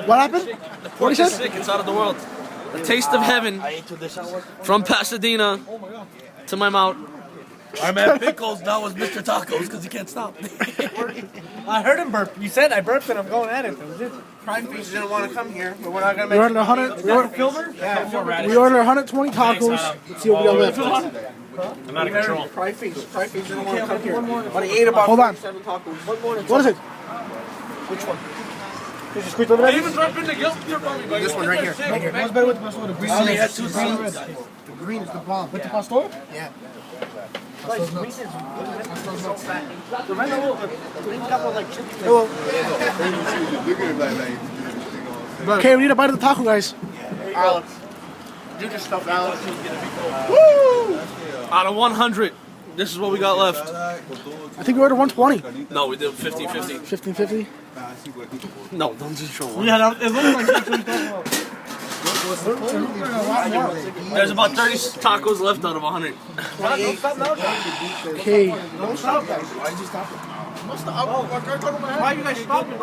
What happened? The pork is sick. It's out of the world. The taste of heaven from Pasadena to my mouth. I'm at Pickles, now it's Mr. Tacos because he can't stop. I heard him burp. You said I burped and I'm going at it. That was it. Prime Feast didn't want to come here, but we're not going to We make ordered 100. We ordered 120 tacos. Let's see what we got left. I'm out of control. Prime Feast didn't want to come here. But he ate about Hold on. 7 tacos. What is it? Which one? Did you squeeze over there? This one right here. What's better with the pastor? The green. I only had 2 seeds. The green is the bomb. With the pastor? Yeah. Okay, we need a bite of the taco, guys. Alex. Do your stuff, Alex. Woo! Out of 100, this is what we got left. I think we ordered 120. No, we did 50-50. 1550. No, don't just show one. Yeah, it looks like There's about 30 tacos left out of 100. Okay. Don't stop, guys. Why did you stop? Why are you guys stopping?